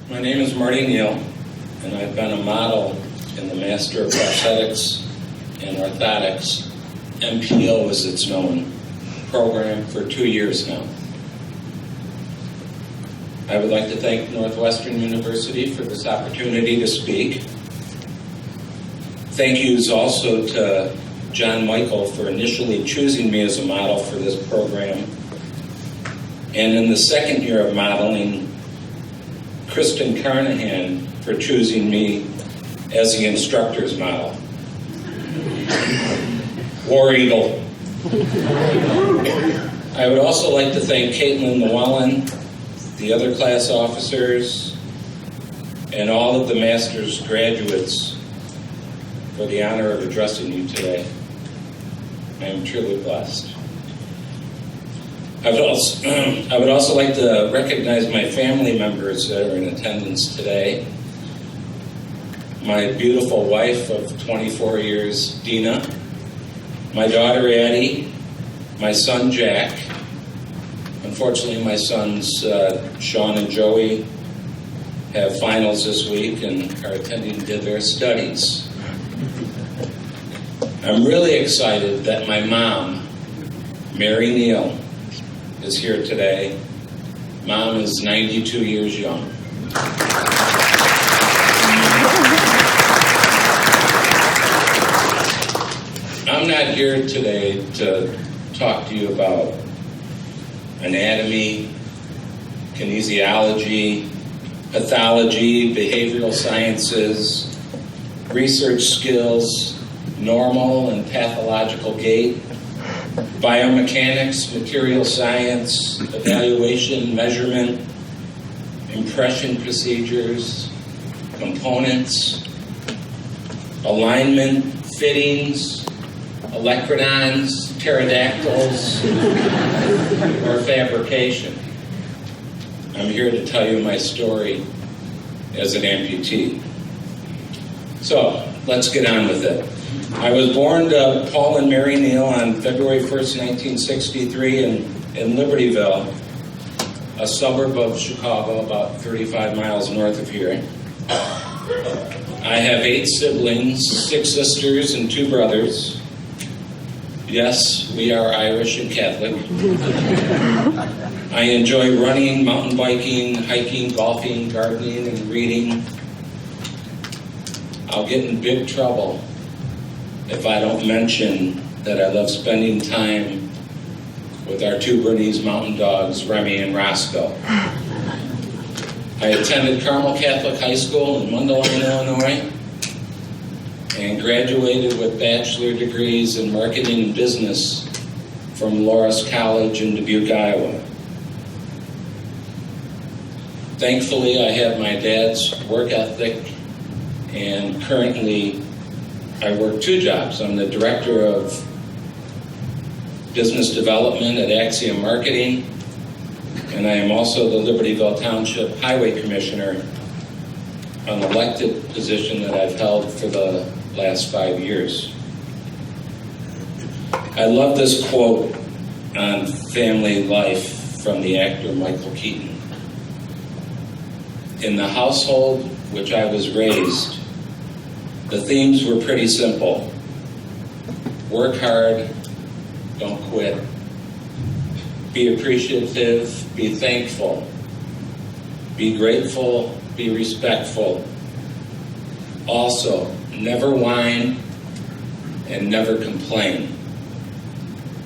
My name is Marty Neal, and I've been a model in the Master of Prosthetics and Orthotics, MPO as it's known, program for 2 years now. I would like to thank Northwestern University for this opportunity to speak. Thank yous also to John Michael for initially choosing me as a model for this program. And in the second year of modeling, Kristen Carnahan for choosing me as the instructor's model. War Eagle. I would also like to thank Caitlin Llewellyn, the other class officers, and all of the master's graduates for the honor of addressing you today. I am truly blessed. I would also like to recognize my family members that are in attendance today. My beautiful wife of 24 years, Dina, my daughter, Addie, my son, Jack. Unfortunately, my sons, Sean and Joey, have finals this week and are attending to their studies. I'm really excited that my mom, Marty Neal, is here today. Mom is 92 years young. I'm not here today to talk to you about anatomy, kinesiology, pathology, behavioral sciences, research skills, normal and pathological gait, biomechanics, material science, evaluation, measurement, impression procedures, components, alignment, fittings, electrodons, pterodactyls, or fabrication. I'm here to tell you my story as an amputee. So, let's get on with it. I was born to Paul and Mary Neal on February 1st, 1963 in Libertyville, a suburb of Chicago about 35 miles north of here. I have 8 siblings, 6 sisters and 2 brothers. Yes, we are Irish and Catholic. I enjoy running, mountain biking, hiking, golfing, gardening, and reading. I'll get in big trouble if I don't mention that I love spending time with our 2 Bernese mountain dogs, Remy and Roscoe. I attended Carmel Catholic High School in Mundelein, Illinois, and graduated with bachelor degrees in marketing and business from Loras College in Dubuque, Iowa. Thankfully, I have my dad's work ethic, and currently I work 2 jobs. I'm the director of business development at Axiom Marketing, and I am also the Libertyville Township Highway Commissioner, an elected position that I've held for the last 5 years. I love this quote on family life from the actor Michael Keaton. In the household which I was raised, the themes were pretty simple. Work hard, don't quit. Be appreciative, be thankful. Be grateful, be respectful. Also, never whine and never complain.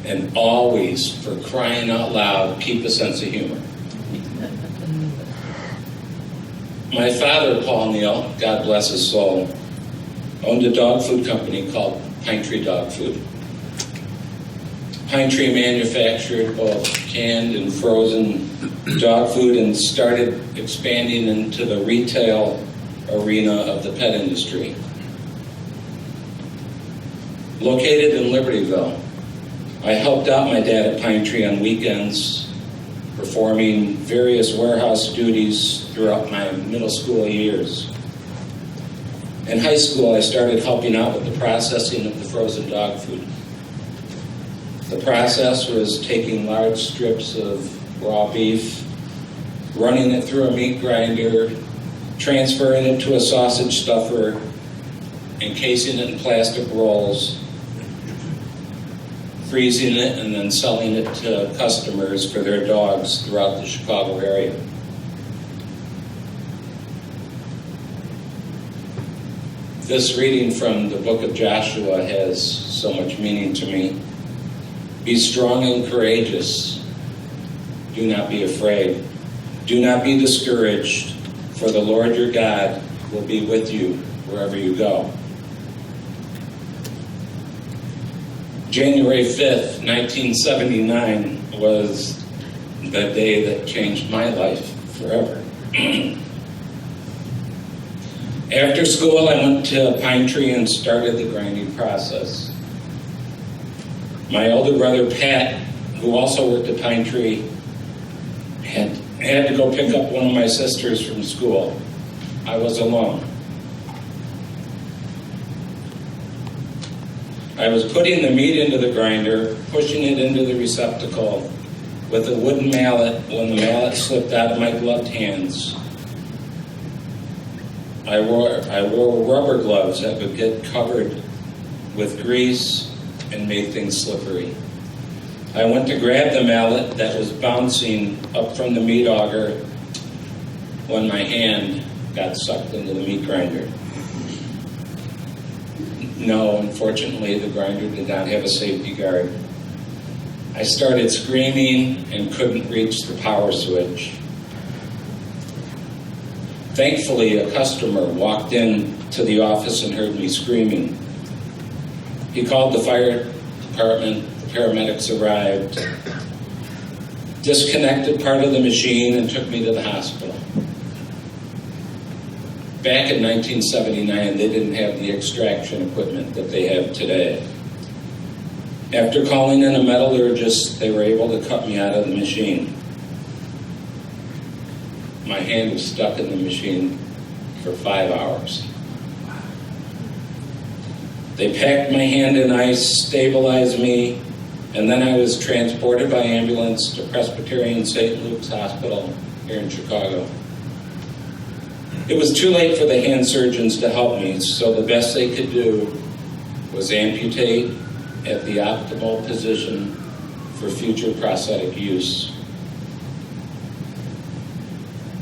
And always, for crying out loud, keep a sense of humor. My father, Paul Neal, God bless his soul, owned a dog food company called Pine Tree Dog Food. Pine Tree manufactured both canned and frozen dog food and started expanding into the retail arena of the pet industry. Located in Libertyville, I helped out my dad at Pine Tree on weekends, performing various warehouse duties throughout my middle school years. In high school, I started helping out with the processing of the frozen dog food. The process was taking large strips of raw beef, running it through a meat grinder, transferring it to a sausage stuffer, encasing it in plastic rolls, freezing it, and then selling it to customers for their dogs throughout the Chicago area. This reading from the book of Joshua has so much meaning to me. Be strong and courageous. Do not be afraid. Do not be discouraged, for the Lord your God will be with you wherever you go. January 5th, 1979 was the day that changed my life forever. After school, I went to Pine Tree and started the grinding process. My older brother, Pat, who also worked at Pine Tree, had to go pick up one of my sisters from school. I was alone. I was putting the meat into the grinder, pushing it into the receptacle with a wooden mallet when the mallet slipped out of my gloved hands. I wore rubber gloves that would get covered with grease and made things slippery. I went to grab the mallet that was bouncing up from the meat auger when my hand got sucked into the meat grinder. No, unfortunately, the grinder did not have a safety guard. I started screaming and couldn't reach the power switch. Thankfully, a customer walked in to the office and heard me screaming. He called the fire department, the paramedics arrived, disconnected part of the machine and took me to the hospital. Back in 1979, they didn't have the extraction equipment that they have today. After calling in a metallurgist, they were able to cut me out of the machine. My hand was stuck in the machine for 5 hours. They packed my hand in ice, stabilized me, and then I was transported by ambulance to Presbyterian St. Luke's Hospital here in Chicago. It was too late for the hand surgeons to help me, so the best they could do was amputate at the optimal position for future prosthetic use.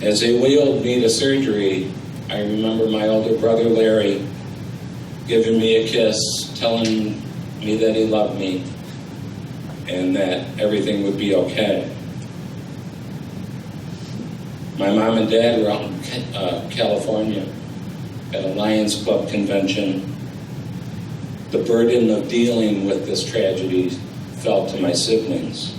As they wheeled me to surgery, I remember my older brother Larry giving me a kiss, telling me that he loved me and that everything would be okay. My mom and dad were out in California at a Lions Club convention. The burden of dealing with this tragedy fell to my siblings.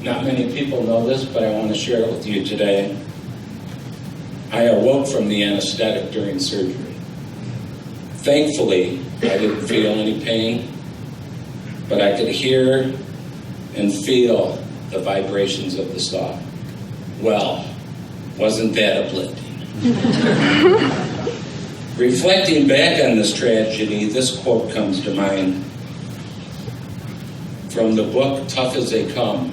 Not many people know this, but I want to share it with you today. I awoke from the anesthetic during surgery. Thankfully, I didn't feel any pain, but I could hear and feel the vibrations of the saw. Well, wasn't that a blending? Reflecting back on this tragedy, this quote comes to mind from the book Tough as They Come,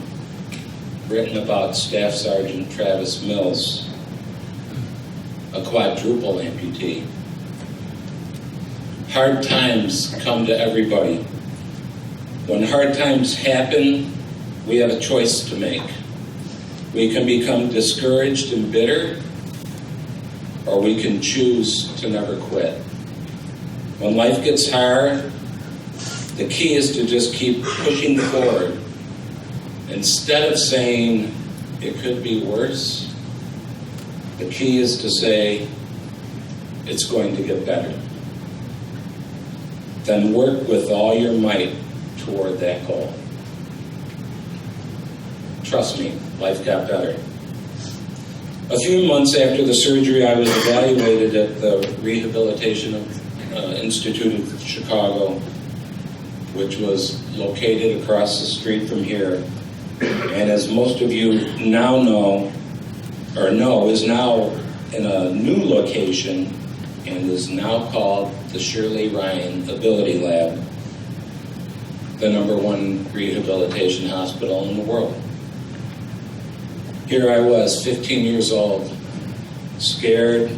written about Staff Sergeant Travis Mills, a quadruple amputee. Hard times come to everybody. When hard times happen, we have a choice to make. We can become discouraged and bitter, or we can choose to never quit. When life gets hard, the key is to just keep pushing forward. Instead of saying, it could be worse, the key is to say, it's going to get better. Then work with all your might toward that goal. Trust me, life got better. A few months after the surgery, I was evaluated at the Rehabilitation Institute of Chicago, which was located across the street from here. And as most of you now know, is now in a new location and is now called the Shirley Ryan Ability Lab, the #1 rehabilitation hospital in the world. Here I was, 15 years old, scared,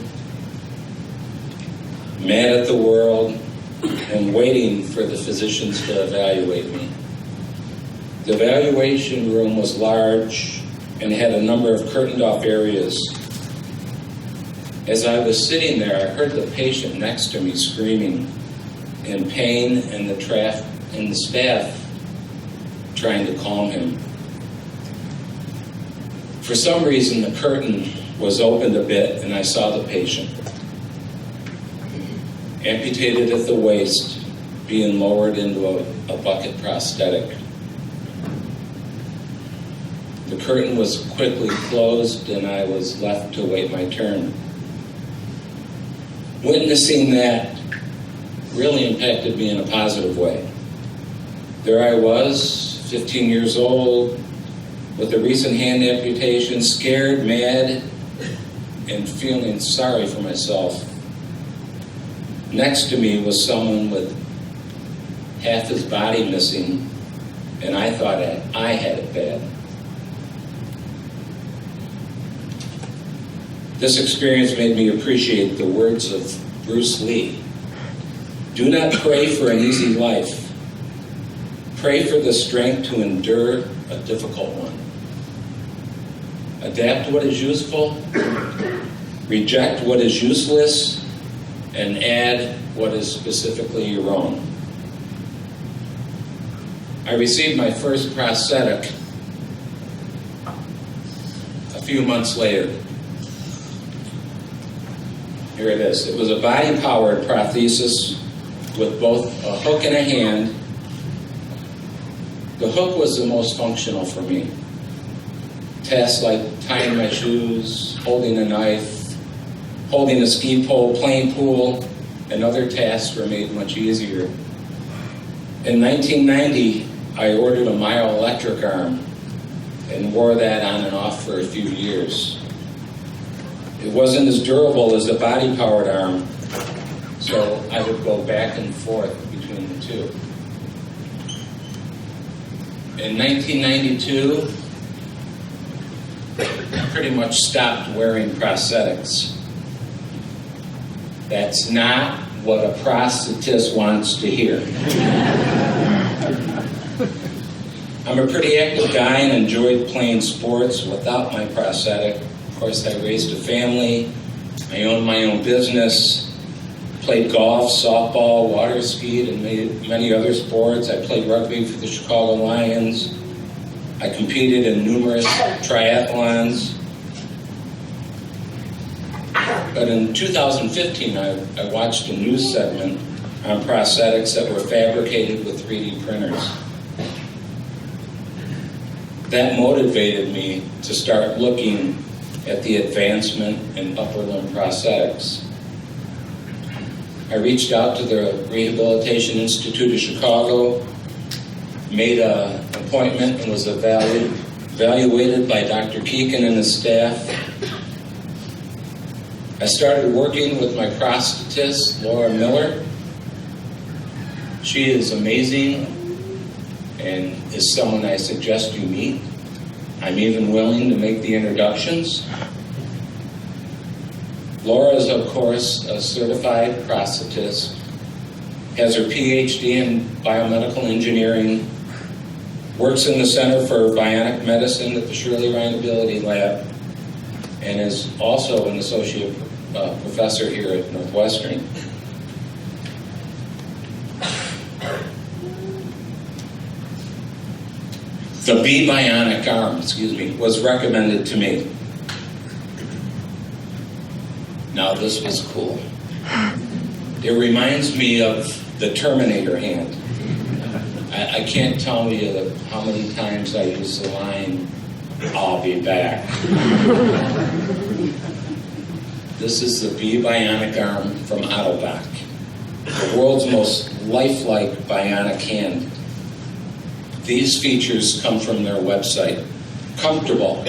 mad at the world, and waiting for the physicians to evaluate me. The evaluation room was large and had a number of curtained-off areas. As I was sitting there, I heard the patient next to me screaming in pain, and the staff trying to calm him. For some reason, the curtain was opened a bit, and I saw the patient, amputated at the waist, being lowered into a bucket prosthetic. The curtain was quickly closed, and I was left to wait my turn. Witnessing that really impacted me in a positive way. There I was, 15 years old, with a recent hand amputation, scared, mad, and feeling sorry for myself. Next to me was someone with half his body missing, and I thought I had it bad. This experience made me appreciate the words of Bruce Lee. Do not pray for an easy life. Pray for the strength to endure a difficult one. Adapt what is useful, reject what is useless, and add what is specifically your own. I received my first prosthetic a few months later. Here it is. It was a body-powered prosthesis with both a hook and a hand. The hook was the most functional for me. Tasks like tying my shoes, holding a knife, holding a ski pole, playing pool, and other tasks were made much easier. In 1990, I ordered a myoelectric arm and wore that on and off for a few years. It wasn't as durable as the body-powered arm, so I would go back and forth between the two. In 1992, I pretty much stopped wearing prosthetics. That's not what a prosthetist wants to hear. I'm a pretty active guy and enjoyed playing sports without my prosthetic. Of course, I raised a family, I owned my own business, played golf, softball, water skied, and many other sports. I played rugby for the Chicago Lions. I competed in numerous triathlons. But in 2015, I watched a news segment on prosthetics that were fabricated with 3D printers. That motivated me to start looking at the advancement in upper limb prosthetics. I reached out to the Rehabilitation Institute of Chicago, made an appointment, and was evaluated by Dr. Keegan and his staff. I started working with my prosthetist, Laura Miller. She is amazing and is someone I suggest you meet. I'm even willing to make the introductions. Laura is, of course, a certified prosthetist, has her PhD in biomedical engineering, works in the Center for Bionic Medicine at the Shirley Ryan Ability Lab, and is also an associate professor here at Northwestern. The Bionic arm, was recommended to me. Now this was cool. It reminds me of the Terminator hand. I can't tell you how many times I use the line, "I'll be back." This is the Bionic arm from Ottobock, the world's most lifelike bionic hand. These features come from their website. Comfortable,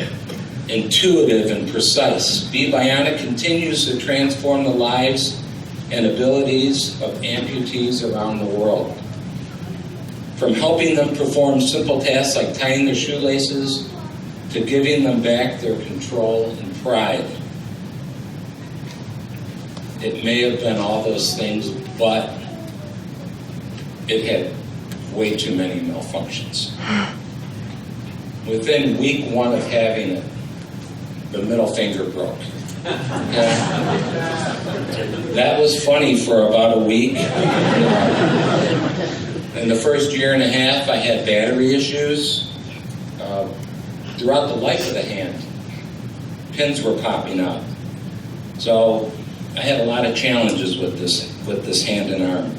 intuitive, and precise, Bionic continues to transform the lives and abilities of amputees around the world. From helping them perform simple tasks like tying their shoelaces to giving them back their control and pride. it may have been all those things, but it had way too many malfunctions. Within week 1 of having it, the middle finger broke. Okay? That was funny for about a week. In the first year and a half, I had battery issues. Throughout the life of the hand, pins were popping out. So I had a lot of challenges with this hand and arm.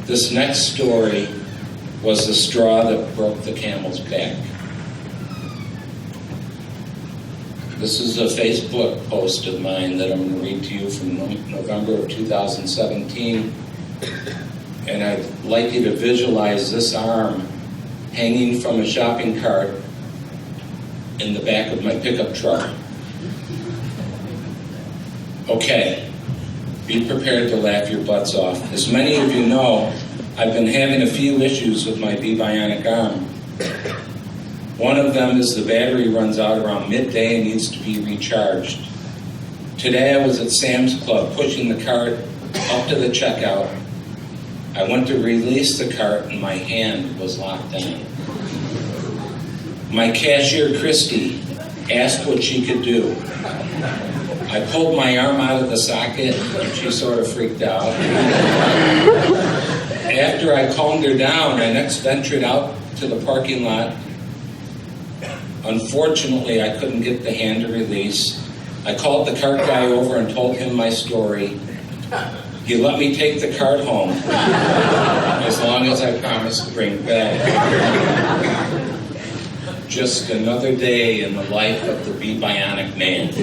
This next story was the straw that broke the camel's back. This is a Facebook post of mine that I'm going to read to you from November of 2017. And I'd like you to visualize this arm hanging from a shopping cart in the back of my pickup truck. Okay, be prepared to laugh your butts off. As many of you know, I've been having a few issues with my Bionic arm. One of them is the battery runs out around midday and needs to be recharged. Today I was at Sam's Club pushing the cart up to the checkout. I went to release the cart and my hand was locked down. My cashier, Christy, asked what she could do. I pulled my arm out of the socket and she sort of freaked out. After I calmed her down, I next ventured out to the parking lot. Unfortunately, I couldn't get the hand to release. I called the cart guy over and told him my story. He let me take the cart home, as long as I promised to bring it back. Just another day in the life of the Bionic man.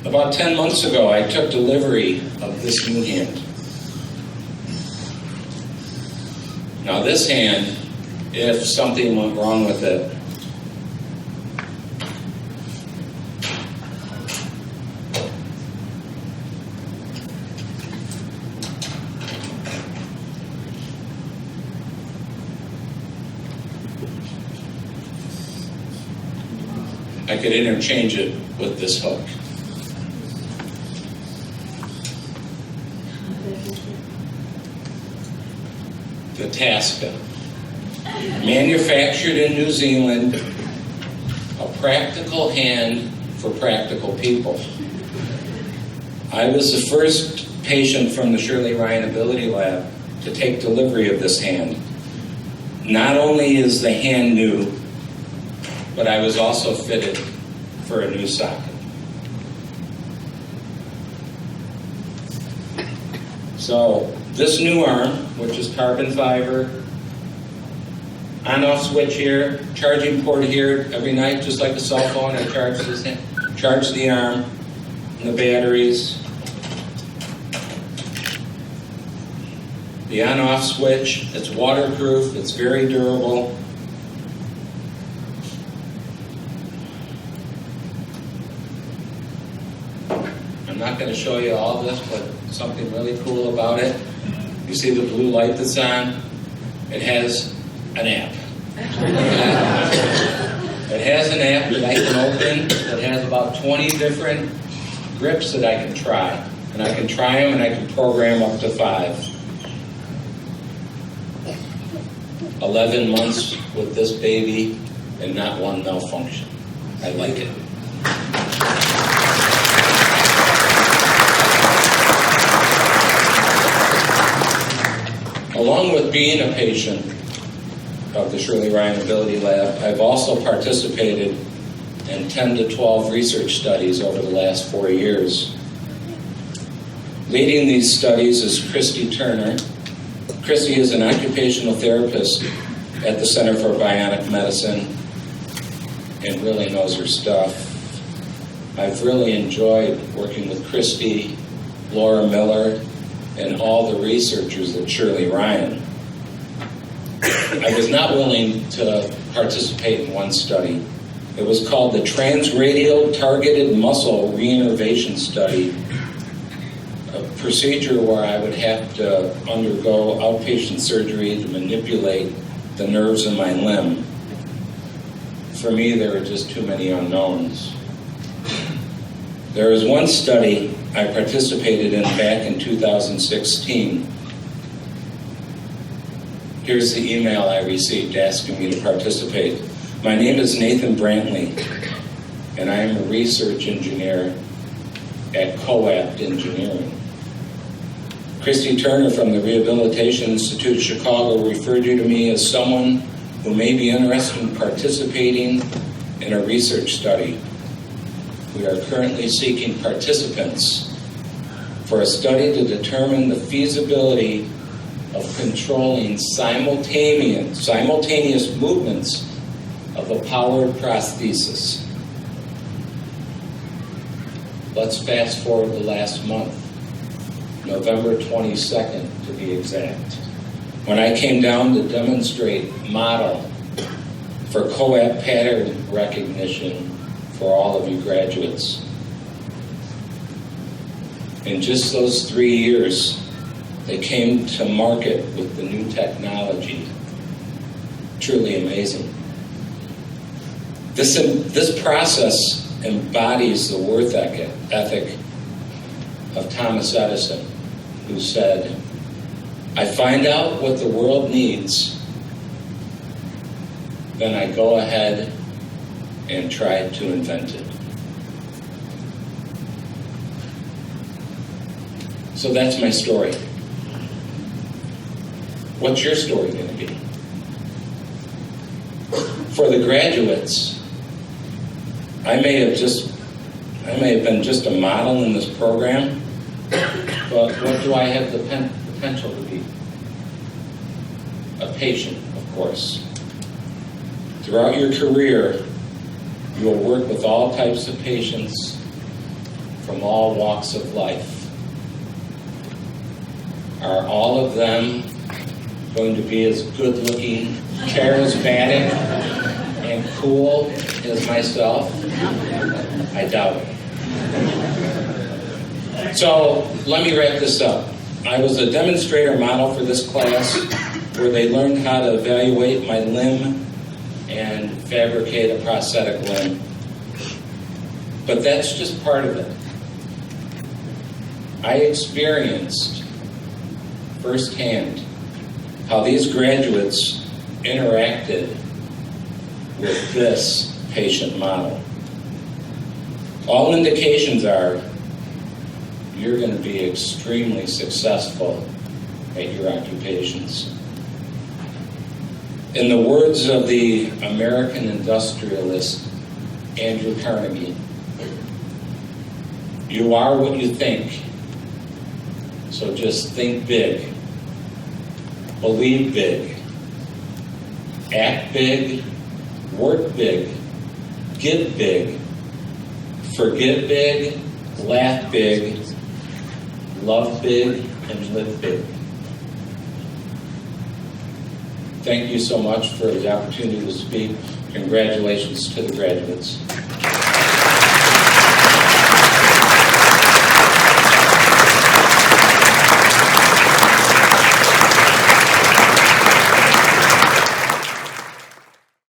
About 10 months ago, I took delivery of this new hand. Now this hand, if something went wrong with it, I could interchange it with this hook. The Tasca, manufactured in New Zealand, a practical hand for practical people. I was the first patient from the Shirley Ryan Ability Lab to take delivery of this hand. Not only is the hand new, but I was also fitted for a new socket. So this new arm, which is carbon fiber, on-off switch here, charging port here. Every night, just like a cell phone, I charge the arm and the batteries. The on-off switch, it's waterproof, it's very durable. I'm not going to show you all this, but something really cool about it. You see the blue light that's on? It has an app. It has an app that I can open that has about 20 different grips that I can try. And I can try them and I can program up to 5. 11 months with this baby and not one malfunction. I like it. Along with being a patient of the Shirley Ryan Ability Lab, I've also participated in 10 to 12 research studies over the last 4 years. Leading these studies is Christy Turner. Christy is an occupational therapist at the Center for Bionic Medicine and really knows her stuff. I've really enjoyed working with Christy, Laura Miller, and all the researchers at Shirley Ryan. I was not willing to participate in one study. It was called the Transradial Targeted Muscle Reinnervation Study, a procedure where I would have to undergo outpatient surgery to manipulate the nerves in my limb. For me, there are just too many unknowns. There was one study I participated in back in 2016. Here's the email I received asking me to participate. My name is Nathan Brantley, and I am a research engineer at COAPT Engineering. Christy Turner from the Rehabilitation Institute of Chicago referred you to me as someone who may be interested in participating in a research study. We are currently seeking participants for a study to determine the feasibility of controlling simultaneous movements of a powered prosthesis. Let's fast forward to last month, November 22nd to be exact, when I came down to demonstrate model for COAPT pattern recognition for all of you graduates. In just those 3 years, they came to market with the new technology. Truly amazing. This process embodies the work ethic of Thomas Edison, who said, I find out what the world needs, then I go ahead and try to invent it. So that's my story. What's your story going to be? For the graduates, I may have been just a model in this program, but what do I have the potential to be? A patient, of course. Throughout your career, you will work with all types of patients from all walks of life. Are all of them going to be as good-looking, charismatic, and cool as myself? I doubt it. So let me wrap this up. I was a demonstrator model for this class where they learned how to evaluate my limb and fabricate a prosthetic limb. But that's just part of it. I experienced firsthand how these graduates interacted with this patient model. All indications are you're going to be extremely successful at your occupations. In the words of the American industrialist Andrew Carnegie, you are what you think, so just think big, believe big, act big, work big, give big, forgive big, laugh big, love big, and live big. Thank you so much for the opportunity to speak. Congratulations to the graduates.